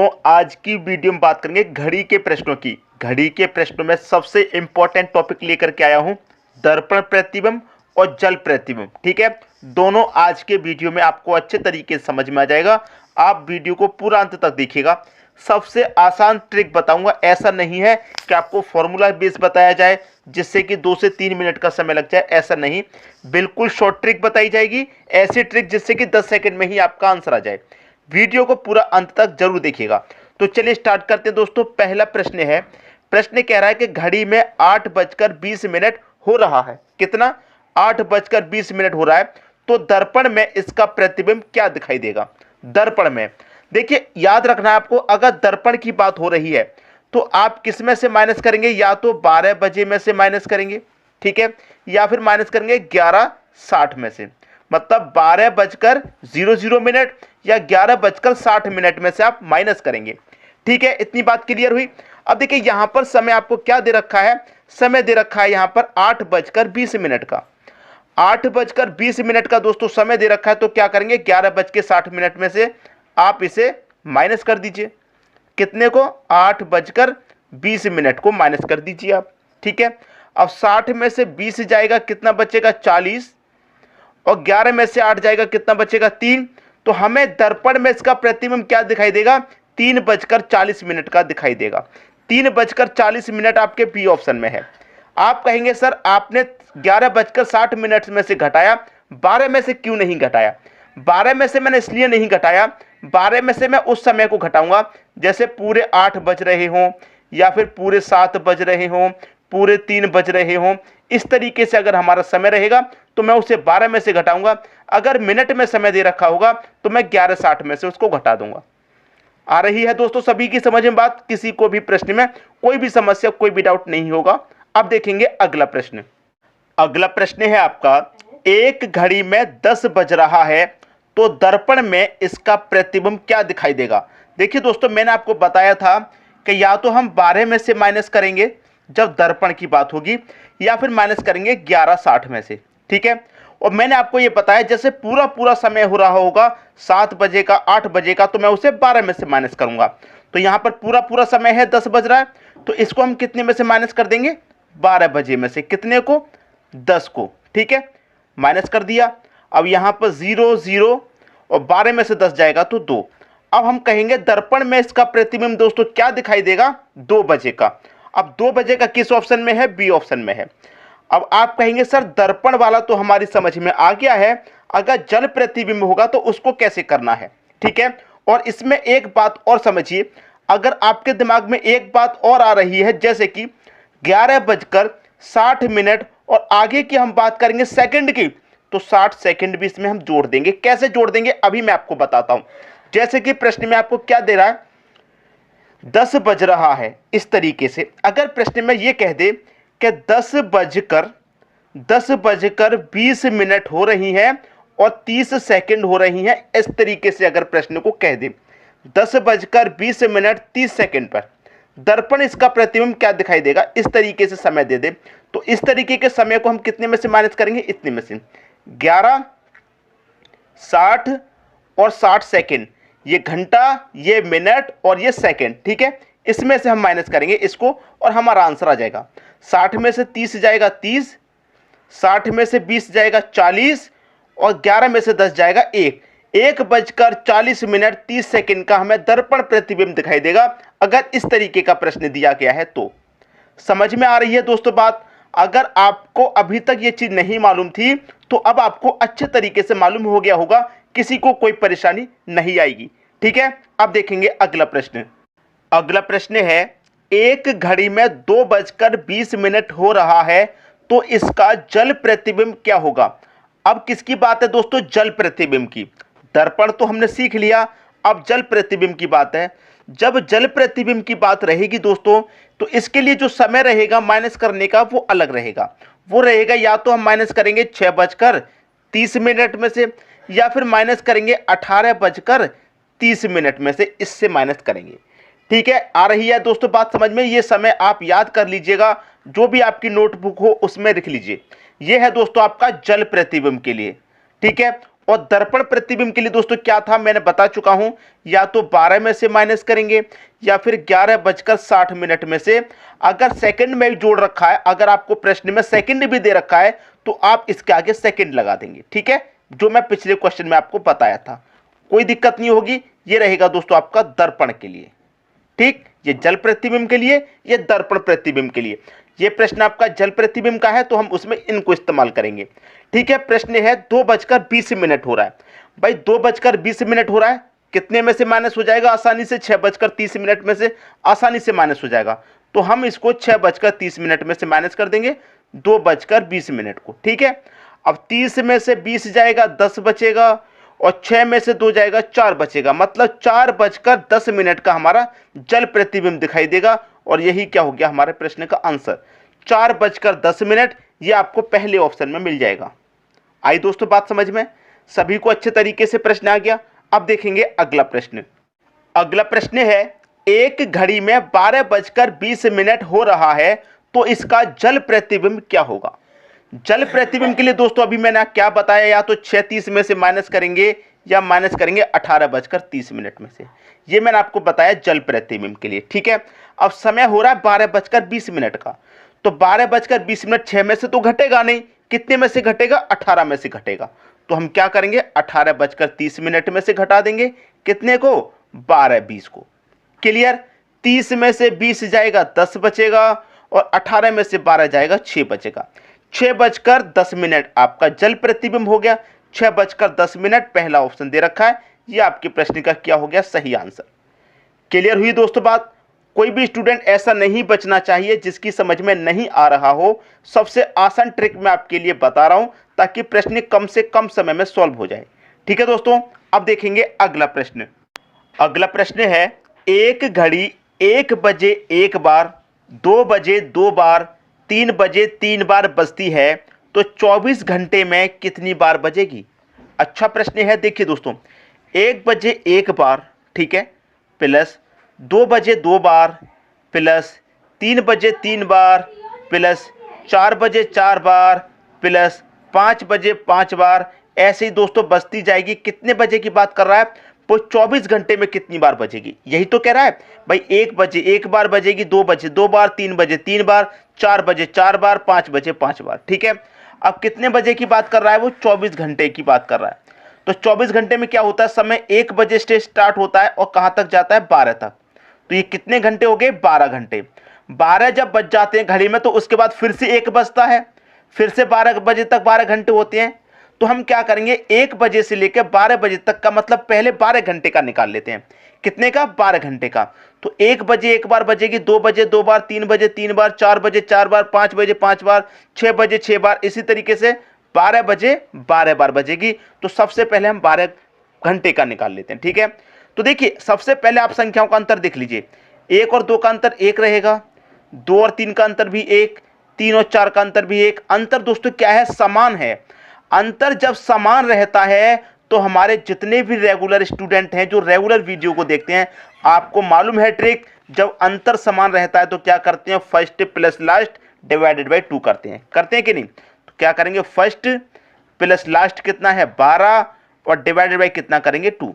दोस्तों, आज की वीडियो में बात करेंगे घड़ी के प्रश्नों की। घड़ी के प्रश्नों में सबसे इंपॉर्टेंट टॉपिक लेकर के आया हूं, दर्पण प्रतिबिंब और जल प्रतिबिंब। ठीक है, दोनों आज के वीडियो में आपको अच्छे तरीके से समझ में आ जाएगा। आप वीडियो को पूरा अंत तक देखिएगा। सबसे आसान ट्रिक बताऊंगा, ऐसा नहीं है कि आपको फॉर्मूला बेस बताया जाए जिससे कि 2 से 3 मिनट का समय लग जाए, ऐसा नहीं। बिल्कुल शॉर्ट ट्रिक बताई जाएगी, ऐसी ट्रिक जिससे कि 10 सेकंड में ही आपका आंसर आ जाए। वीडियो को पूरा अंत तक जरूर देखिएगा। तो चलिए स्टार्ट करते हैं दोस्तों। पहला प्रश्न है, प्रश्न कह रहा है कि घड़ी में 8:20 हो रहा है। कितना? 8:20 हो रहा है। तो दर्पण में इसका प्रतिबिंब क्या दिखाई देगा? दर्पण में देखिए, याद रखना है आपको, अगर दर्पण की बात हो रही है तो आप किस में से माइनस करेंगे? या तो 12 बजे में से माइनस करेंगे, ठीक है, या फिर माइनस करेंगे 11:60 में से। मतलब 12:00 या 11:60 में से आप माइनस करेंगे। ठीक है, इतनी बात क्लियर हुई। अब देखिए यहां पर समय आपको क्या दे रखा है? समय दे रखा है यहां पर 8:20 का। 8:20 का दोस्तों समय दे रखा है। तो क्या करेंगे? 11:60 में से आप इसे माइनस कर दीजिए। कितने को? 8:20 को माइनस कर दीजिए आप। ठीक है, अब 60 में से 20 जाएगा, कितना बचेगा? 40। और 11 में से 8 जाएगा, कितना बचेगा? 3। तो हमें दर्पण में इसका प्रतिबिंब क्या दिखाई देगा? 3:40 का दिखाई देगा। 3:40 आपके बी ऑप्शन में है। आप कहेंगे सर आपने 11:60 में से घटाया, 12 में से क्यों नहीं घटाया? 12 में से मैंने इसलिए नहीं घटाया, 12 में से मैं उस समय को घटाऊंगा जैसे पूरे 8 बज रहे हों, या फिर पूरे 7 बज रहे हों, पूरे 3 बज रहे हों। इस तरीके से अगर हमारा समय रहेगा तो मैं उसे 12 में से घटाऊंगा। अगर मिनट में समय दे रखा होगा तो मैं 11:60 में से उसको घटा दूंगा। आ रही है दोस्तों सभी की समझ में बात? किसी को भी प्रश्न में कोई भी समस्या, कोई भी डाउट नहीं होगा। अब देखेंगे अगला प्रश्न। अगला प्रश्न है आपका, एक घड़ी में 10 बज रहा है तो दर्पण में इसका प्रतिबिंब क्या दिखाई देगा? देखिए दोस्तों, मैंने आपको बताया था कि या तो हम 12 में से माइनस करेंगे जब दर्पण की बात होगी, या फिर माइनस करेंगे 11:60 में से। ठीक है, और मैंने आपको यह बताया जैसे पूरा पूरा समय हो रहा होगा 7 बजे का, 8 बजे का, तो मैं उसे 12 में से माइनस करूंगा। तो यहां पर पूरा पूरा समय है, 10 बज रहा है, तो इसको हम कितने में से माइनस कर देंगे? 12 बजे में से। कितने को? 10 को। ठीक है, माइनस कर दिया। अब यहां पर 0 0 और 12 में से 10 जाएगा तो 2। अब हम कहेंगे दर्पण में इसका प्रतिबिंब दोस्तों क्या दिखाई देगा? 2 बजे का। अब 2 बजे का किस ऑप्शन में है? बी ऑप्शन में है। अब आप कहेंगे सर दर्पण वाला तो हमारी समझ में आ गया है, अगर जल प्रतिबिंब होगा तो उसको कैसे करना है? ठीक है, और इसमें एक बात और समझिए, अगर आपके दिमाग में एक बात और आ रही है जैसे कि 11:60 और आगे की हम बात करेंगे सेकंड की, तो 60 सेकंड भी इसमें हम जोड़ देंगे। कैसे जोड़ देंगे अभी मैं आपको बताता हूं। जैसे कि प्रश्न में आपको क्या दे रहा है? 10 बज रहा है। इस तरीके से अगर प्रश्न में यह कह दे कि 10:20 हो रही हैं और 30 सेकंड हो रही हैं, इस तरीके से अगर प्रश्न को कह दे 10:20 30 सेकंड पर दर्पण इसका प्रतिबिंब क्या दिखाई देगा, इस तरीके से समय दे दे, तो इस तरीके के समय को हम कितने में से माइनस करेंगे? इतने में से 11, 60 और 60 सेकंड, ये घंटा, ये मिनट और ये सेकंड। ठीक है, इसमें से हम माइनस करेंगे इसको और हमारा आंसर आ जाएगा। 60 में से 30 जाएगा 30, 60 में से 20 जाएगा 40 और 11 में से 10 जाएगा 1। 1:40 30 सेकंड का हमें दर्पण प्रतिबिंब दिखाई देगा अगर इस तरीके का प्रश्न दिया गया है तो। समझ में आ रही है दोस्तों बात? अगर आपको अभी तक ये चीज नहीं मालूम थी तो अब आपको अच्छे तरीके से मालूम हो गया होगा, किसी को कोई परेशानी नहीं आएगी। ठीक है, अब देखेंगे अगला प्रश्न। अगला प्रश्न है, एक घड़ी में 2:20 हो रहा है तो इसका जल प्रतिबिंब क्या होगा? अब किसकी बात है दोस्तों? जल प्रतिबिंब की। दर्पण तो हमने सीख लिया, अब जल प्रतिबिंब की बात है। जब जल प्रतिबिंब की बात रहेगी दोस्तों तो इसके लिए जो समय रहेगा माइनस करने का वो अलग रहेगा। वो रहेगा या तो हम माइनस करेंगे 6:30 में से, या फिर माइनस करेंगे 18:30 में से, इससे माइनस करेंगे। ठीक है, आ रही है दोस्तों बात समझ में? ये समय आप याद कर लीजिएगा, जो भी आपकी नोटबुक हो उसमें लिख लीजिए। ये है दोस्तों आपका जल प्रतिबिंब के लिए। ठीक है, और दर्पण प्रतिबिंब के लिए दोस्तों क्या था मैंने बता चुका हूं, या तो 12 में से माइनस करेंगे या फिर 11:60 में से। अगर सेकंड में जोड़ रखा है, अगर आपको प्रश्न में सेकंड भी दे रखा है तो आप इसके आगे सेकंड लगा देंगे, ठीक है, जो मैं पिछले क्वेश्चन में आपको बताया था, कोई दिक्कत नहीं होगी। ये रहेगा दोस्तों आपका दर्पण के लिए, ठीक, ये जल प्रतिबिंब के लिए, ये दर्पण प्रतिबिंब के लिए। ये प्रश्न आपका जल प्रतिबिंब का है तो हम उसमें इनको इस्तेमाल करेंगे, ठीक है। प्रश्न है 2:20 हो रहा है। भाई 2:20 हो रहा है, कितने में से माइनस हो जाएगा? आसानी से 6:30 में से आसानी से माइनस हो जाएगा। तो हम इसको 6:30 में से माइनस कर देंगे 2:20 को, ठीक है। अब 30 में से 20 जाएगा 10 बचेगा, और 6 में से 2 जाएगा 4 बचेगा, मतलब 4:10 का हमारा जल प्रतिबिंब दिखाई देगा। और यही क्या हो गया हमारे प्रश्न का आंसर, 4:10। ये आपको पहले ऑप्शन में मिल जाएगा। आई दोस्तों बात समझ में? सभी को अच्छे तरीके से प्रश्न आ गया। अब देखेंगे अगला प्रश्न। अगला प्रश्न है, एक घड़ी में 12:20 हो रहा है तो इसका जल प्रतिबिंब क्या होगा? जल प्रतिबिंब के लिए दोस्तों अभी मैंने क्या बताया, या तो 6:30 में से माइनस करेंगे या माइनस करेंगे 18:30 में से। ये मैंने आपको बताया जल प्रतिबिंब के लिए, ठीक है। अब समय हो रहा है 12:20 का, तो 12:20 6 में से तो घटेगा नहीं, कितने में से घटेगा? 18 में से घटेगा। तो हम क्या करेंगे, 18:30 में से घटा देंगे कितने को? 12:20 को। क्लियर? 30 में से 20 जाएगा 10 बचेगा, और 18 में से 12 जाएगा 6 बचेगा। 6:10 आपका जल प्रतिबिंब हो गया। 6:10 पहला ऑप्शन दे रखा है, ये आपके प्रश्न का क्या हो गया? सही आंसर। क्लियर हुई दोस्तों बात? कोई भी स्टूडेंट ऐसा नहीं बचना चाहिए जिसकी समझ में नहीं आ रहा हो। सबसे आसान ट्रिक मैं आपके लिए बता रहा हूं ताकि प्रश्न कम से कम समय में सॉल्व हो जाए, ठीक है दोस्तों। अब देखेंगे अगला प्रश्न। अगला प्रश्न है, एक घड़ी 1 बजे 1 बार, 2 बजे 2 बार, 3 बजे 3 बार बजती है तो 24 घंटे में कितनी बार बजेगी? अच्छा प्रश्न है। देखिए दोस्तों, 1 बजे 1 बार, ठीक है, प्लस 2 बजे 2 बार, प्लस 3 बजे 3 बार, प्लस 4 बजे 4 बार, प्लस 5 बजे 5 बार, ऐसे ही दोस्तों बजती जाएगी। कितने बजे की बात कर रहा है? वो 24 घंटे में कितनी बार बजेगी, यही तो कह रहा है भाई। 1 बजे 1 बार बजेगी, 2 बजे 2 बार, 3 बजे 3 बार, 4 बजे 4 बार, 5 बजे 5 बार, ठीक है। अब कितने बजे की बात कर रहा है? वो 24 घंटे की बात कर रहा है। तो 24 घंटे में क्या होता है, समय 1 बजे से स्टार्ट होता है और कहां तक जाता है? 12 तक। तो ये कितने घंटे हो गए? 12 घंटे। 12 जब बज जाते हैं घड़ी में तो उसके बाद फिर से 1 बजता है, फिर से 12 बजे तक 12 घंटे होते हैं। तो हम क्या करेंगे, 1 बजे से लेकर 12 बजे तक का मतलब पहले 12 घंटे का निकाल लेते हैं। कितने का? 12 घंटे का। तो 1 बजे 1 बार बजेगी, 2 बजे 2 बार, 3 बजे 3 बार, 4 बजे 4 बार, 5 बजे 5 बार, 6 बजे 6 बार, इसी तरीके से 12 बजे 12 बार बजेगी। तो सबसे पहले हम 12 घंटे का निकाल लेते हैं, ठीक है। तो देखिए सबसे पहले आप संख्याओं का अंतर देख लीजिए। 1 और 2 का अंतर 1 रहेगा, 2 और 3 का अंतर भी 1, 3 और 4 का अंतर भी 1। अंतर दोस्तों क्या है? समान है। अंतर जब समान रहता है तो हमारे जितने भी रेगुलर स्टूडेंट हैं जो रेगुलर वीडियो को देखते हैं, आपको मालूम है ट्रिक, जब अंतर समान रहता है तो क्या करते हैं? First plus last divided by 2 करते हैं कि नहीं? तो क्या करेंगे, फर्स्ट प्लस लास्ट कितना है? 12, और डिवाइडेड बाई कितना करेंगे? 2।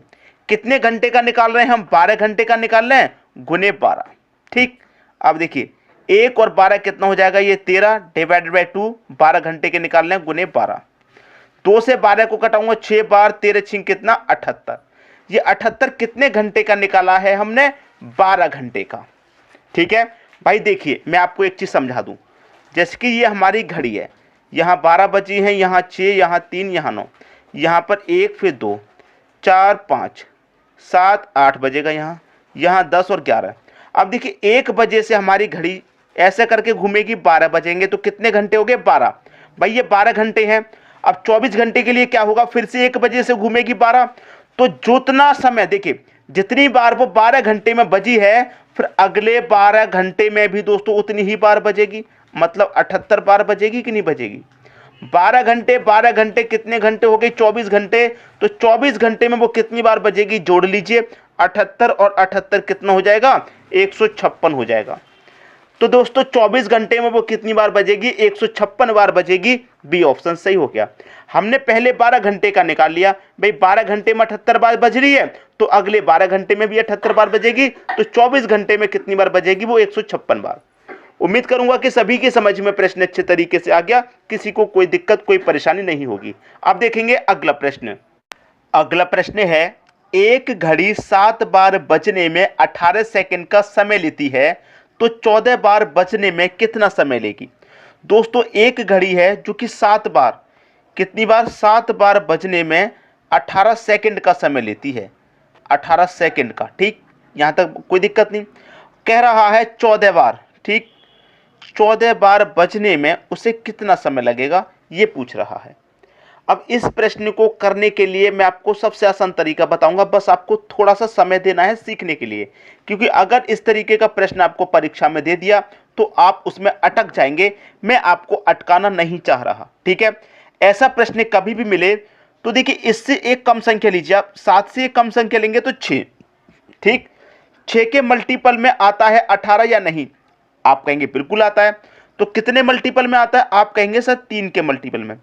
कितने घंटे का निकाल रहे हैं हम? 12 घंटे का निकाल रहे हैं, गुने 12, ठीक। अब देखिए 1 और 12 कितना हो जाएगा? ये 13 डिवाइडेड बाई 2, 12 घंटे के निकाल रहे हैं, गुने 12। 2 से 12 को कटाऊंगा 6 बार, 13 छिंग कितना? 78। ये 78 कितने घंटे का निकाला है हमने? 12 घंटे का, ठीक है भाई। देखिए मैं आपको एक चीज समझा दूं, जैसे कि ये हमारी घड़ी है, यहाँ 12 बजी है, यहाँ 6, यहाँ 3, यहाँ 9, यहाँ पर 1, फिर 2, 4, 5, 7, 8 बजेगा, यहाँ 10 और 11। अब देखिए 1 बजे से हमारी घड़ी ऐसे करके घूमेगी, 12 बजेंगे तो कितने घंटे हो गए? 12। भाई ये 12 घंटे हैं। अब 24 घंटे के लिए क्या होगा? फिर से 1 बजे से घूमेगी 12, तो जितना समय, देखिए जितनी बार वो 12 घंटे में बजी है, फिर अगले 12 घंटे में भी दोस्तों उतनी ही बार बजेगी, मतलब 78 बार बजेगी कि नहीं बजेगी? 12 घंटे कितने घंटे हो गए? 24 घंटे। तो 24 घंटे में वो कितनी बार बजेगी? जोड़ लीजिए, 78 और 78 कितना हो जाएगा? 156 हो जाएगा। तो दोस्तों 24 घंटे में वो कितनी बार बजेगी? 156 बार बजेगी। बी ऑप्शन सही हो गया। हमने पहले 12 घंटे का निकाल लिया, भाई 12 घंटे में 78 बार बज रही है तो अगले 12 घंटे में भी 78 बार बजेगी, तो 24 घंटे में कितनी बार बजेगी? वो 156 बार। उम्मीद करूंगा कि सभी की समझ में प्रश्न अच्छे तरीके से आ गया, किसी को कोई दिक्कत कोई परेशानी नहीं होगी। अब देखेंगे अगला प्रश्न। अगला प्रश्न है, एक घड़ी 7 बार बजने में 18 सेकंड का समय लेती है तो 14 बार बजने में कितना समय लेगी? दोस्तों एक घड़ी है जो कि 7 बार, कितनी बार? 7 बार बजने में 18 सेकंड का समय लेती है, 18 सेकंड का। ठीक, यहां तक कोई दिक्कत नहीं। कह रहा है 14 बार, ठीक, 14 बार बजने में उसे कितना समय लगेगा, ये पूछ रहा है। अब इस प्रश्न को करने के लिए मैं आपको सबसे आसान तरीका बताऊंगा, बस आपको थोड़ा सा समय देना है सीखने के लिए, क्योंकि अगर इस तरीके का प्रश्न आपको परीक्षा में दे दिया तो आप उसमें अटक जाएंगे। मैं आपको अटकाना नहीं चाह रहा, ठीक है। ऐसा प्रश्न कभी भी मिले तो देखिए, इससे एक कम संख्या लीजिए आप, 7 से एक कम संख्या लेंगे तो 6, ठीक। 6 के मल्टीपल में आता है 18 या नहीं? आप कहेंगे बिल्कुल आता है। तो कितने मल्टीपल में आता है? आप कहेंगे सर 3 के मल्टीपल में।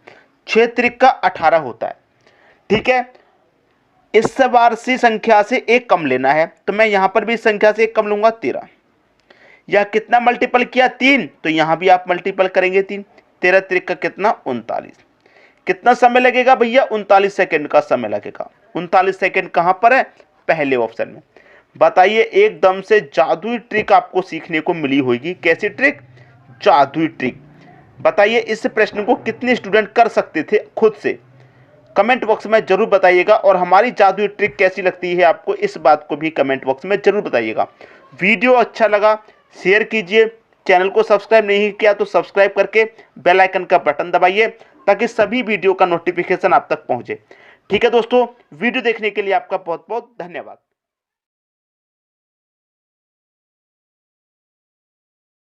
6 त्रिक का 18 होता है, ठीक है। इस बार सी संख्या से एक कम लेना है, तो मैं यहां पर भी संख्या से एक कम लूंगा, 13। यह कितना मल्टीपल किया? 3, तो यहां भी आप मल्टीपल करेंगे 3। 13 त्रिक का कितना? 39। कितना समय लगेगा भैया? 39 सेकंड का समय लगेगा। 39 सेकंड कहां पर है? पहले ऑप्शन में। बताइए, एकदम से जादुई ट्रिक आपको सीखने को मिली होगी। कैसी ट्रिक? जादुई ट्रिक। बताइए, इस प्रश्न को कितने स्टूडेंट कर सकते थे खुद से? कमेंट बॉक्स में जरूर बताइएगा, और हमारी जादुई ट्रिक कैसी लगती है आपको, इस बात को भी कमेंट बॉक्स में जरूर बताइएगा। वीडियो अच्छा लगा शेयर कीजिए, चैनल को सब्सक्राइब नहीं किया तो सब्सक्राइब करके बेल आइकन का बटन दबाइए, ताकि सभी वीडियो का नोटिफिकेशन आप तक पहुंचे। ठीक है दोस्तों, वीडियो देखने के लिए आपका बहुत बहुत धन्यवाद।